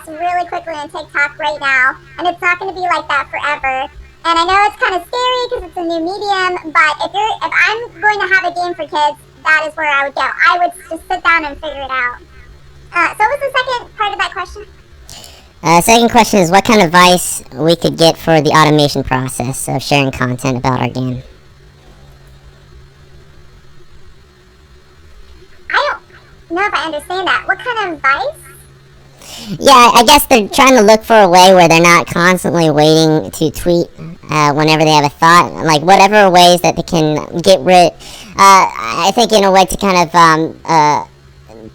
fast, really quickly on TikTok right now, and it's not going to be like that forever. And I know it's kind of scary because it's a new medium, but if I'm going to have a game for kids, that is where I would go. I would just sit down and figure it out. So what was the second part of that question? Second question is what kind of advice we could get for the automation process of sharing content about our game. I don't know if I understand that. What kind of advice? Yeah, I guess they're trying to look for a way where they're not constantly waiting to tweet whenever they have a thought. Like, whatever ways that they can get rid... I think in a way to kind of...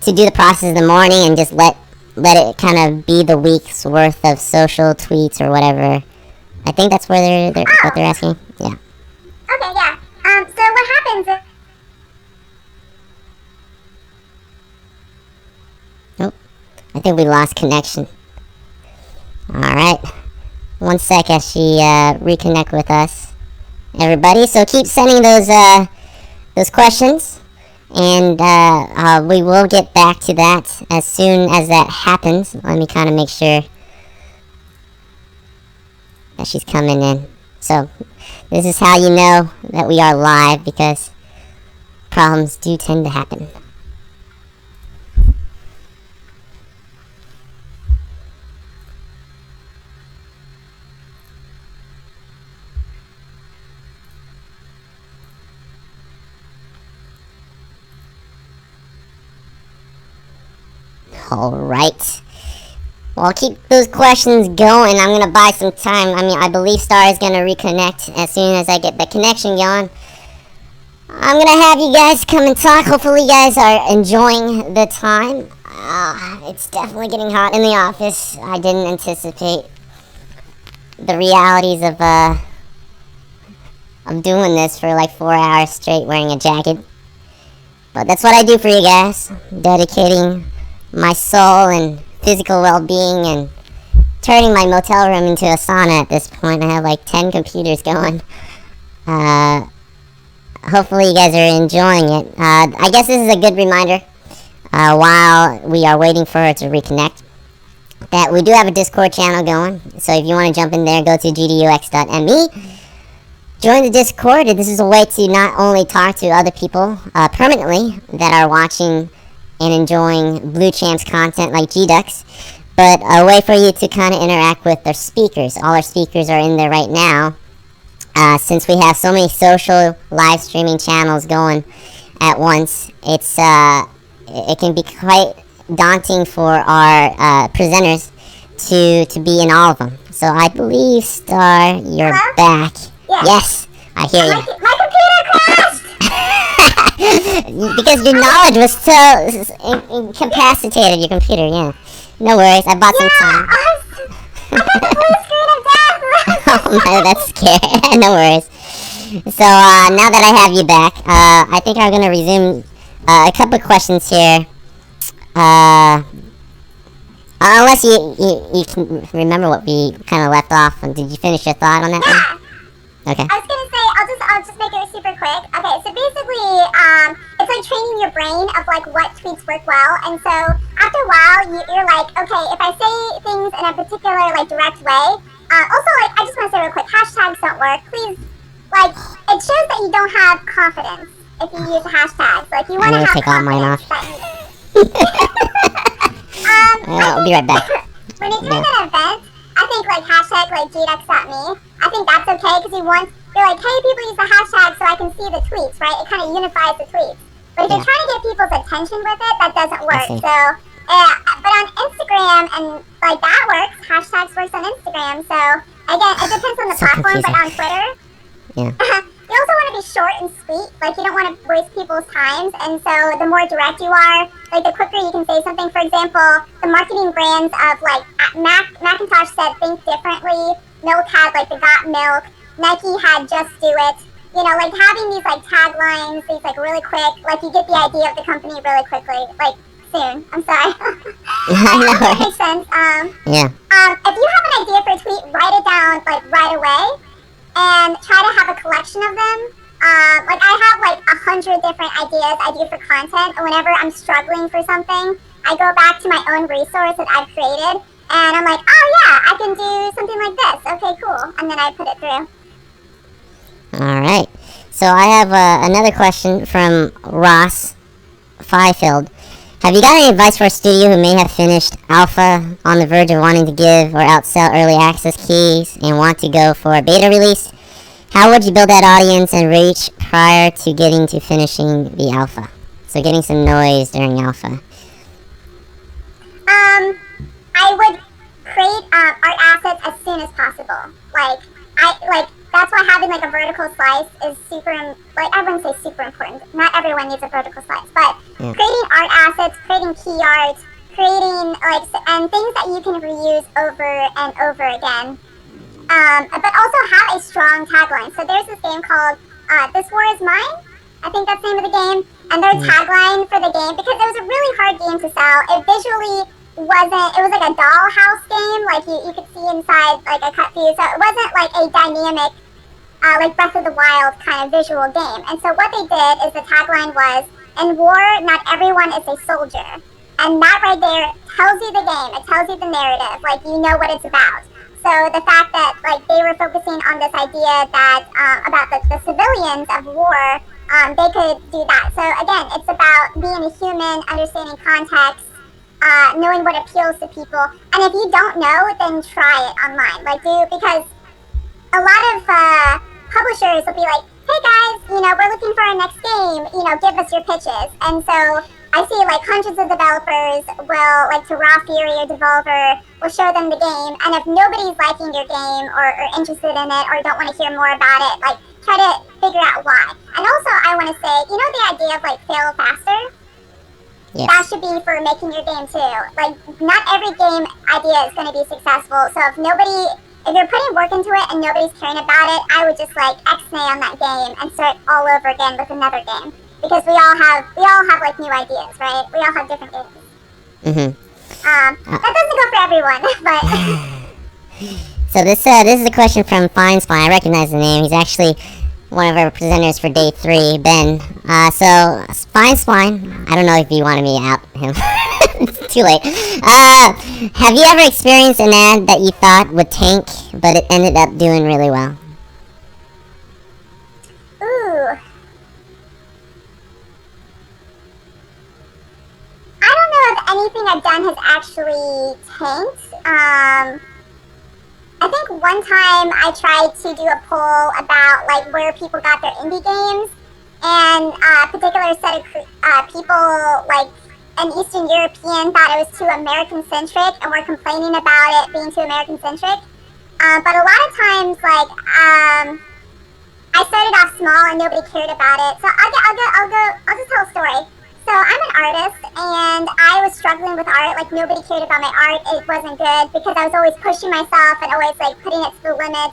to do the process in the morning and just let it kind of be the week's worth of social tweets or whatever. I think that's where what they're asking. Yeah. Okay, yeah. So what happens if... Nope. I think we lost connection. Alright. 1 sec as she reconnect with us. Everybody, so keep sending those questions. And we will get back to that as soon as that happens. Let me kind of make sure that she's coming in. So, this is how you know that we are live, because problems do tend to happen. Alright. Well, I'll keep those questions going. I'm going to buy some time. I mean, I believe Star is going to reconnect as soon as I get the connection going. I'm going to have you guys come and talk. Hopefully you guys are enjoying the time. It's definitely getting hot in the office. I didn't anticipate the realities of doing this for like 4 hours straight wearing a jacket. But that's what I do for you guys. Dedicating my soul and physical well-being and turning my motel room into a sauna at this point. I have like 10 computers going. Hopefully you guys are enjoying it. I guess this is a good reminder while we are waiting for her to reconnect that we do have a Discord channel going. So if you want to jump in there, go to gdux.me. Join the Discord. This is a way to not only talk to other people permanently that are watching and enjoying Blue Champs content like GDux, but a way for you to kind of interact with our speakers. All our speakers are in there right now. Since we have so many social live streaming channels going at once, it can be quite daunting for our presenters to be in all of them. So I believe, Star, you're back. Yes, I hear you. My computer crashed! Because your knowledge was so incapacitated, your computer, yeah. No worries, I bought some time. I got the blue screen of death! Oh my, that's scary. No worries. So, now that I have you back, I think I'm going to resume a couple of questions here. Unless you can remember what we kind of left off. Did you finish your thought on that one? Okay. I was gonna say, I'll just make it super quick. Okay, so basically, it's like training your brain of like what tweets work well, and so after a while, you're like, okay, if I say things in a particular like direct way. Also, like, I just want to say real quick, hashtags don't work. Please, like, it shows that you don't have confidence if you use hashtags. Like, you want to have take all mine off. I'll be right back. When you're doing an event, I think like hashtag like gdex.me. I think that's okay because you're like, hey, people use the hashtag so I can see the tweets, right? It kind of unifies the tweets. But if you're trying to get people's attention with it, that doesn't work. So, but on Instagram and like that works. Hashtags works on Instagram. So again, it depends on the platform. But on Twitter, you also want to be short and sweet. Like, you don't want to waste people's times. And so the more direct you are, like, the quicker you can say something. For example, the marketing brands of, like, Macintosh said, think differently. Milk had, like, the got milk. Nike had just do it. You know, like, having these, like, taglines, these, like, really quick, like, you get the idea of the company really quickly. Like, soon. I'm sorry. That makes sense. If you have an idea for a tweet, write it down, like, right away. And try to have a collection of them. Like, I have like 100 different ideas I do for content, and whenever I'm struggling for something, I go back to my own resource that I've created, And I'm like, oh yeah, I can do something like this. Okay, cool. And then I put it through. All right. So I have another question from Ross Fifield. Have you got any advice for a studio who may have finished alpha on the verge of wanting to give or outsell early access keys and want to go for a beta release? How would you build that audience and reach prior to getting to finishing the alpha? So getting some noise during alpha. I would create art assets as soon as possible. That's why having like a vertical slice is super. I wouldn't say super important. Not everyone needs a vertical slice, but creating art assets, creating key art, creating and things that you can reuse over and over again. But also have a strong tagline. So there's this game called "This War Is Mine." I think that's the name of the game. And their tagline for the game, because it was a really hard game to sell. It visually wasn't. It was like a dollhouse game. Like you could see inside like a cut view. So it wasn't like a dynamic, like Breath of the Wild kind of visual game. And so what they did is the tagline was, "In war, not everyone is a soldier." And that right there tells you the game. It tells you the narrative. Like you know what it's about. So the fact that like they were focusing on this idea that about the civilians of war, they could do that. So again, it's about being a human, understanding context, knowing what appeals to people. And if you don't know, then try it online. Because a lot of publishers will be like, hey guys, we're looking for our next game, give us your pitches. And so I see like hundreds of developers will, like to Raw Fury or Devolver, will show them the game. And if nobody's liking your game or interested in it or don't want to hear more about it, like try to figure out why. And also I want to say, the idea of like fail faster? Yes. That should be for making your game too. Like not every game idea is going to be successful. So if you're putting work into it and nobody's caring about it, I would just like X-nay on that game and start all over again with another game. Because we all have like new ideas, right? We all have different games. That doesn't go for everyone, but. So this is a question from Fine Spine. I recognize the name. He's actually one of our presenters for day 3, Ben. So Fine Spine. I don't know if you wanted me to out him. It's too late. Have you ever experienced an ad that you thought would tank, but it ended up doing really well? Ooh. I don't know if anything I've done has actually tanked. I think one time I tried to do a poll about like where people got their indie games, and a particular set of people, like an Eastern European, thought it was too American-centric and were complaining about it being too American-centric. But a lot of times, like, I started off small and nobody cared about it. So I'll just tell a story. So I'm an artist, and I was struggling with art. Like nobody cared about my art. It wasn't good because I was always pushing myself and always like putting it to the limit.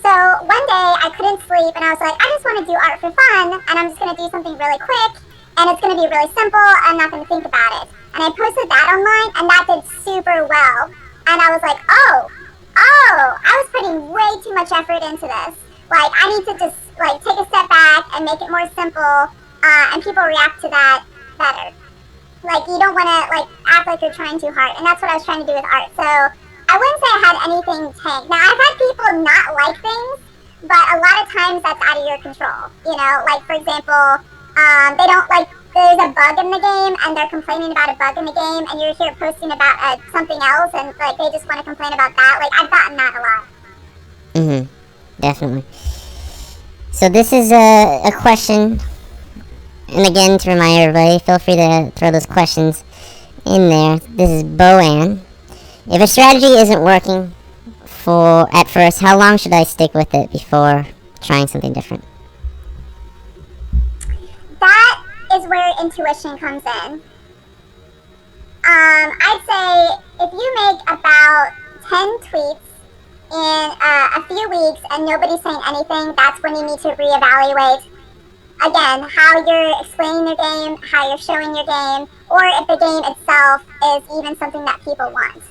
So one day I couldn't sleep, and I was like, I just want to do art for fun, and I'm just gonna do something really quick, and it's gonna be really simple. I'm not gonna think about it. And I posted that online, and that did super well. And I was like, oh, I was putting way too much effort into this. Like I need to just like take a step back and make it more simple. And people react to that better. Like, you don't want to, like, act like you're trying too hard. And that's what I was trying to do with art. So, I wouldn't say I had anything tank. Now, I've had people not like things, but a lot of times that's out of your control. Like, for example, they don't, like, there's a bug in the game, and they're complaining about a bug in the game, and you're here posting about something else, and, like, they just want to complain about that. Like, I've gotten that a lot. Definitely. So, this is a question. And again, to remind everybody, feel free to throw those questions in there. This is Boan. If a strategy isn't working at first, how long should I stick with it before trying something different? That is where intuition comes in. I'd say if you make about 10 tweets in a few weeks and nobody's saying anything, that's when you need to reevaluate. Again, how you're explaining your game, how you're showing your game, or if the game itself is even something that people want.